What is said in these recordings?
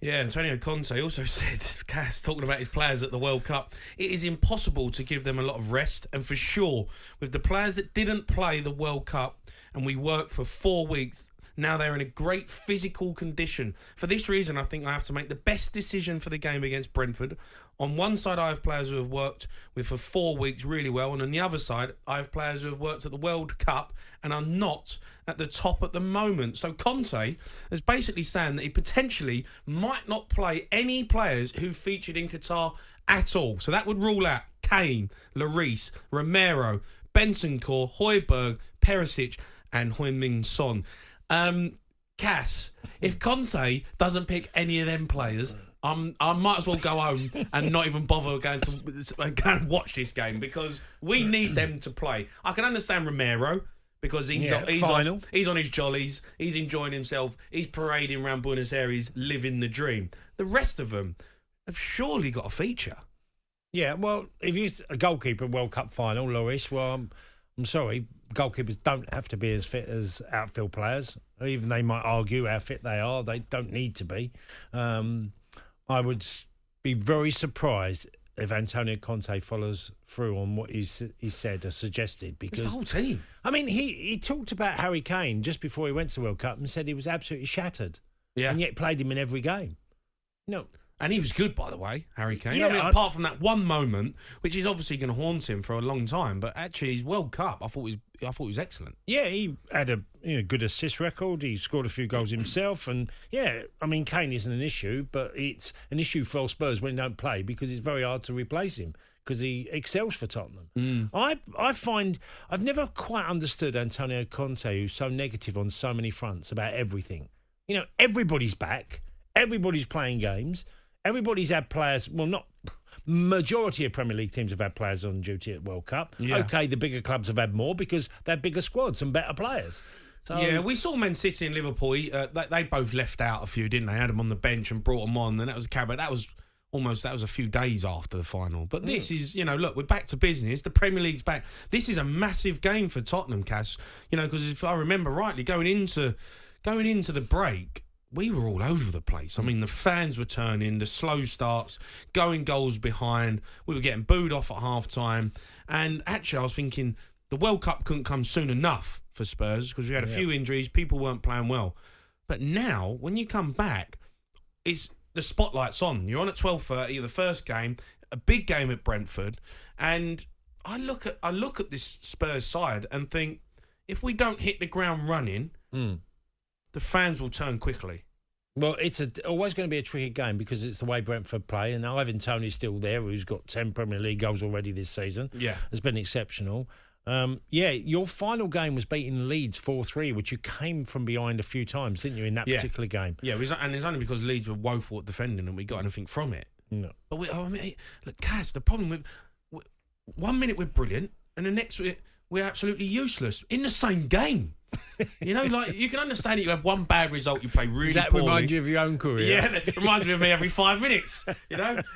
Yeah, Antonio Conte also said, Cass, talking about his players at the World Cup, it is impossible to give them a lot of rest. And for sure, with the players that didn't play the World Cup and we worked for 4 weeks, now they're in a great physical condition. For this reason, I think I have to make the best decision for the game against Brentford. On one side, I have players who have worked with for 4 weeks really well. And on the other side, I have players who have worked at the World Cup and are not at the top at the moment. So Conte is basically saying that he potentially might not play any players who featured in Qatar at all. So that would rule out Kane, Lloris, Romero, Bentancur, Højbjerg, Perisic and Heung-min Son. Cass, if Conte doesn't pick any of them players, I might as well go home and not even bother going to go and watch this game because we need them to play. I can understand Romero because he's on his jollies, he's enjoying himself, he's parading around Buenos Aires, living the dream. The rest of them have surely got a feature. Yeah, well, if you're a goalkeeper World Cup final, Lloris, well, I'm sorry, goalkeepers don't have to be as fit as outfield players. Even they might argue how fit they are, they don't need to be. I would be very surprised if Antonio Conte follows through on what he said or suggested. Because it's the whole team. I mean, he talked about Harry Kane just before he went to the World Cup and said he was absolutely shattered. Yeah. And yet played him in every game. No. And he was good, by the way, Harry Kane. Yeah, I mean, apart from that one moment, which is obviously going to haunt him for a long time, but actually his World Cup, I thought he was excellent. Yeah, he had a good assist record. He scored a few goals himself, and yeah, I mean, Kane isn't an issue, but it's an issue for Spurs when he don't play because it's very hard to replace him because he excels for Tottenham. I find I've never quite understood Antonio Conte, who's so negative on so many fronts about everything. You know, everybody's back, everybody's playing games. Everybody's had players, well, not majority of Premier League teams have had players on duty at World Cup. Yeah. OK, the bigger clubs have had more because they have bigger squads and better players. So, yeah, we saw Man City and Liverpool. They both left out a few, didn't they? Had them on the bench and brought them on, and that was a Carabao. That was a few days after the final. But this is, look, we're back to business. The Premier League's back. This is a massive game for Tottenham, Cass. Because if I remember rightly, going into the break, we were all over the place. I mean, the fans were turning, the slow starts, going goals behind. We were getting booed off at half-time. And actually, I was thinking the World Cup couldn't come soon enough for Spurs because we had a few injuries. People weren't playing well. But now, when you come back, it's the spotlight's on. You're on at 12:30, the first game, a big game at Brentford. And I look at this Spurs side and think, if we don't hit the ground running... the fans will turn quickly. Well, it's always going to be a tricky game because it's the way Brentford play. And Ivan Toney's still there, who's got 10 Premier League goals already this season. Yeah. Has been exceptional. Your final game was beating Leeds 4-3, which you came from behind a few times, didn't you, in that particular game? Yeah, and it's only because Leeds were woeful at defending and we got anything from it. No. But look, Cass, the problem with 1 minute we're brilliant and the next we're absolutely useless in the same game. You can understand it. You have one bad result, you play really poorly. Does that remind you of your own career? Yeah, it reminds me of me every 5 minutes.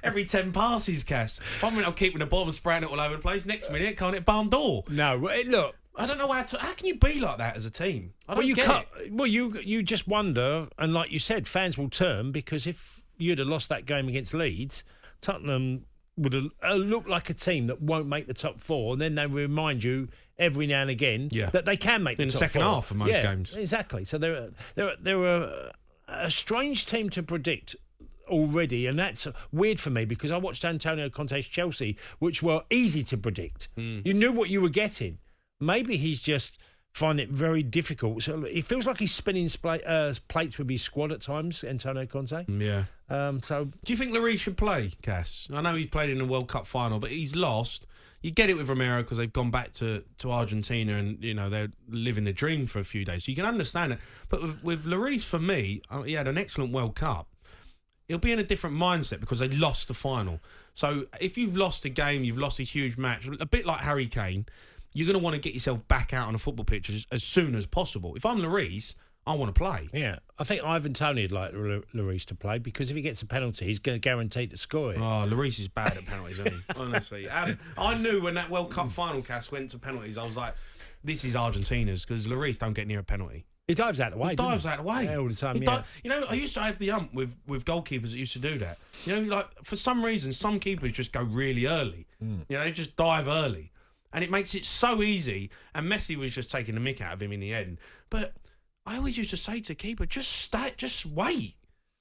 Every 10 passes, Cass. 1 minute I'm keeping the ball and spraying it all over the place. Next minute, can't hit barn door. No, look. I don't know how can you be like that as a team? I don't get it. Well, you just wonder, and like you said, fans will turn because if you'd have lost that game against Leeds, Tottenham would have looked like a team that won't make the top four, and then they remind you every now and again that they can make the top four. In the second half of most games. Exactly. So they're a strange team to predict already, and that's weird for me because I watched Antonio Conte's Chelsea, which were easy to predict. You knew what you were getting. Maybe he's just find it very difficult. So it feels like he's spinning plates with his squad at times, Antonio Conte. Yeah. So, do you think Lloris should play, Cass? I know he's played in the World Cup final, but he's lost. You get it with Romero because they've gone back to Argentina and, they're living the dream for a few days. So you can understand it. But with Lloris, for me, he had an excellent World Cup. He'll be in a different mindset because they lost the final. So if you've lost a game, you've lost a huge match, a bit like Harry Kane, you're going to want to get yourself back out on a football pitch as soon as possible. If I'm Lloris, I want to play. Yeah, I think Ivan Toney would like Lloris to play because if he gets a penalty, he's going to guarantee to score it. Oh, Lloris is bad at penalties, isn't he? Honestly. I knew when that World Cup final cast went to penalties, I was like, this is Argentina's because Lloris don't get near a penalty. He dives out of the way. He dives out of the way. Yeah, all the time. You know, I used to have the ump with goalkeepers that used to do that. You know, like for some reason, some keepers just go really early. You know, they just dive early, and it makes it so easy. And Messi was just taking the mick out of him in the end. But I always used to say to keeper, just wait.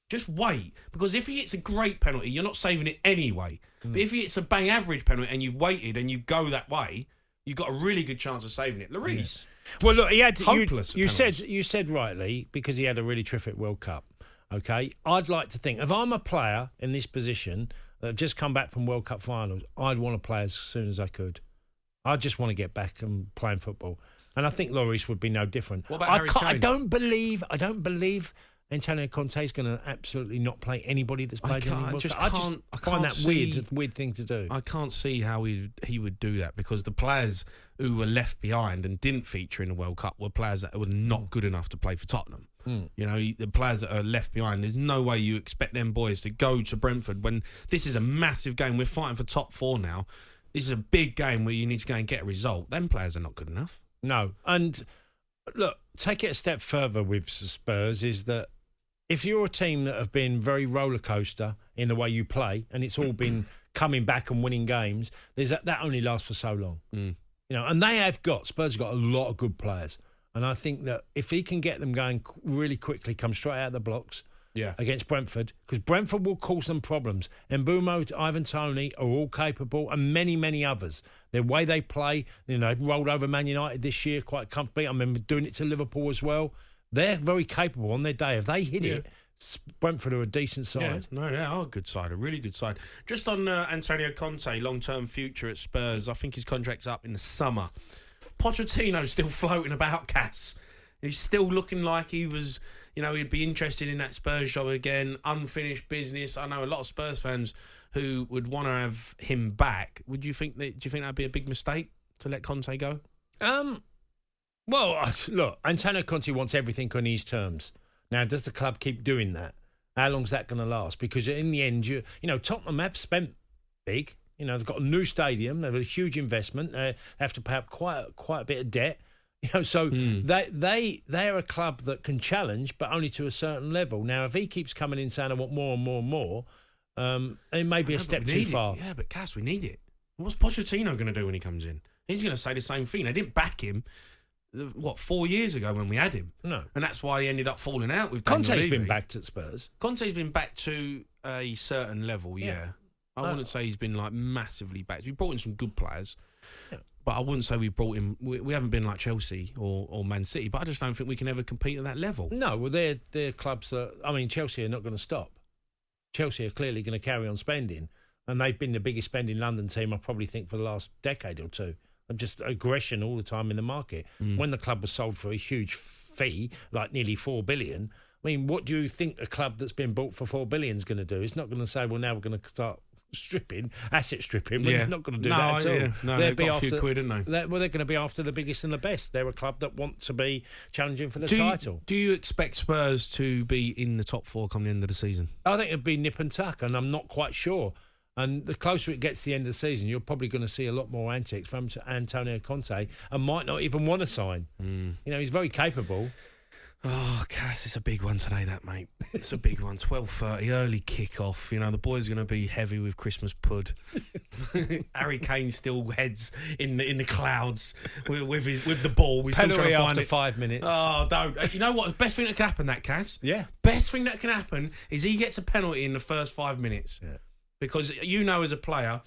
Just wait, because if he hits a great penalty, you're not saving it anyway. But if he hits a bang average penalty and you've waited and you go that way, you've got a really good chance of saving it. Lloris. Well, look, he had hopeless. You said rightly, because he had a really terrific World Cup. Okay, I'd like to think if I'm a player in this position that have just come back from World Cup finals, I'd want to play as soon as I could. I just want to get back and playing football, and I think Lloris would be no different. What about Harry Kane? I don't believe Antonio Conte is going to absolutely not play anybody that's played in the World Cup. I find that weird thing to do. I can't see how he would do that, because the players who were left behind and didn't feature in the World Cup were players that were not good enough to play for Tottenham. You know, the players that are left behind, there's no way you expect them boys to go to Brentford when this is a massive game. We're fighting for top 4 now. This is a big game where you need to go and get a result. Them players are not good enough. No. And look, take it a step further with Spurs is that if you're a team that have been very roller coaster in the way you play, and it's all been coming back and winning games, that only lasts for so long. You know, and Spurs have got a lot of good players, and I think that if he can get them going really quickly, come straight out of the blocks against Brentford, because Brentford will cause them problems. Mbeumo, Ivan Toney are all capable, and many, many others. The way they play, you know, they've rolled over Man United this year quite comfortably. I remember doing it to Liverpool as well. They're very capable on their day. If they hit it, Brentford are a decent side. Yeah, no, they are a good side, a really good side. Just on Antonio Conte, long-term future at Spurs, I think his contract's up in the summer. Pochettino's still floating about, Cass. He's still looking like he was, you know, he'd be interested in that Spurs job again, unfinished business. I know a lot of Spurs fans who would want to have him back. Do you think that'd be a big mistake to let Conte go? Well, look, Antonio Conte wants everything on his terms. Now, does the club keep doing that? How long's that going to last? Because in the end, you know, Tottenham have spent big. You know, they've got a new stadium. They've a huge investment. They have to pay up quite a bit of debt. You know, so they're a club that can challenge, but only to a certain level. Now, if he keeps coming in saying I want more and more and more, it may be a step too far. Yeah, but Cass, we need it. What's Pochettino going to do when he comes in? He's going to say the same thing. They didn't back him. 4 years ago when we had him? No. And that's why he ended up falling out with Conte's been backed at Spurs. Conte's been back to a certain level, yeah. I wouldn't say he's been like massively backed. We brought in some good players, but I wouldn't say we brought him. We haven't been like Chelsea or Man City, but I just don't think we can ever compete at that level. No, well, they're clubs that, I mean, Chelsea are not going to stop. Chelsea are clearly going to carry on spending, and they've been the biggest spending London team, I probably think, for the last decade or two. Just aggression all the time in the market. When the club was sold for a huge fee, like nearly $4 billion, I mean, what do you think a club that's been bought for $4 billion is going to do? It's not going to say, well, now we're going to start asset stripping. They're not going to do that at all. Yeah. No, they've got a few quid, haven't they? They're going to be after the biggest and the best. They're a club that want to be challenging for the title. Do you expect Spurs to be in the top 4 come the end of the season? I think it'd be nip and tuck, and I'm not quite sure. And the closer it gets to the end of the season, you're probably going to see a lot more antics from Antonio Conte and might not even want to sign. You know, he's very capable. Oh, Cass, it's a big one today, that, mate. It's a big one. 12:30, early kick-off. You know, the boys are going to be heavy with Christmas pud. Harry Kane still heads in the clouds with the ball. We still trying to find after it. 5 minutes. Oh, don't. You know what? The best thing that can happen, that, Cass? Yeah. Best thing that can happen is he gets a penalty in the first 5 minutes. Yeah. Because you know, as a player,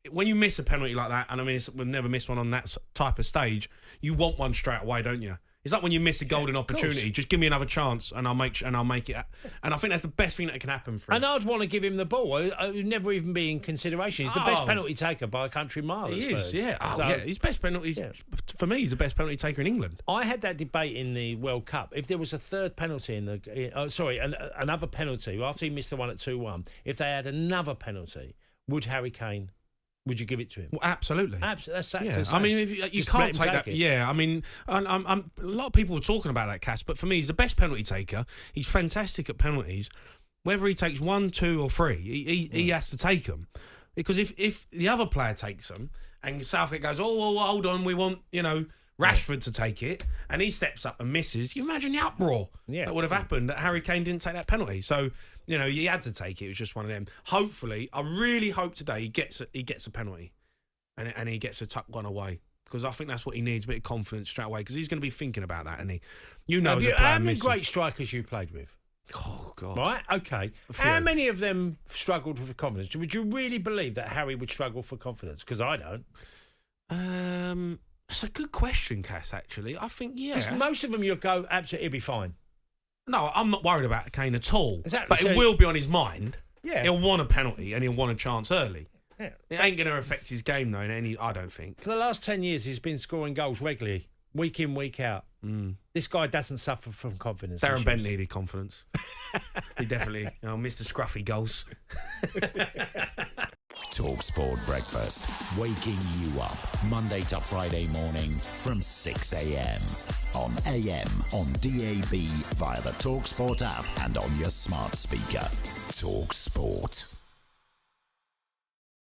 when you miss a penalty like that, and I mean, we've never missed one on that type of stage, you want one straight away, don't you? It's like when you miss a golden opportunity. Just give me another chance, and I'll make it. And I think that's the best thing that can happen for him. And I'd want to give him the ball. It would never even be in consideration. He's the best penalty taker by a country mile. He is, yeah. He's best penalty. Yeah. For me, he's the best penalty taker in England. I had that debate in the World Cup. If there was a third penalty another penalty after he missed the one at 2-1. If they had another penalty, would Harry Kane? Would you give it to him? Well, absolutely. That's yeah. I mean, if you can't take that. Yeah, I mean, a lot of people were talking about that, Cass, but for me, he's the best penalty taker. He's fantastic at penalties. Whether he takes 1, 2, or 3, he has to take them. Because if the other player takes them and Southgate goes, oh, hold on, we want, Rashford to take it, and he steps up and misses. You imagine the uproar that would have happened that Harry Kane didn't take that penalty. So, you know, he had to take it. It was just one of them. Hopefully, I really hope today he gets a penalty and he gets a tuck one away. Because I think that's what he needs, a bit of confidence straight away. Because he's going to be thinking about that, and how many great strikers you played with? Oh, God. Right, okay. How many of them struggled with confidence? Would you really believe that Harry would struggle for confidence? Because I don't. That's a good question, Cass, actually. I think, Because most of them you'll go, absolutely, he'll be fine. No, I'm not worried about Kane at all. Exactly. But it will be on his mind. Yeah. He'll want a penalty and he'll want a chance early. Yeah. It ain't going to affect his game, though, I don't think. For the last 10 years, he's been scoring goals regularly, week in, week out. This guy doesn't suffer from confidence. Darren Bent needed confidence. He definitely, Mr. Scruffy goals. talkSPORT Breakfast, waking you up Monday to Friday morning from 6 a.m. on AM, on DAB, via the talkSPORT app and on your smart speaker. talkSPORT.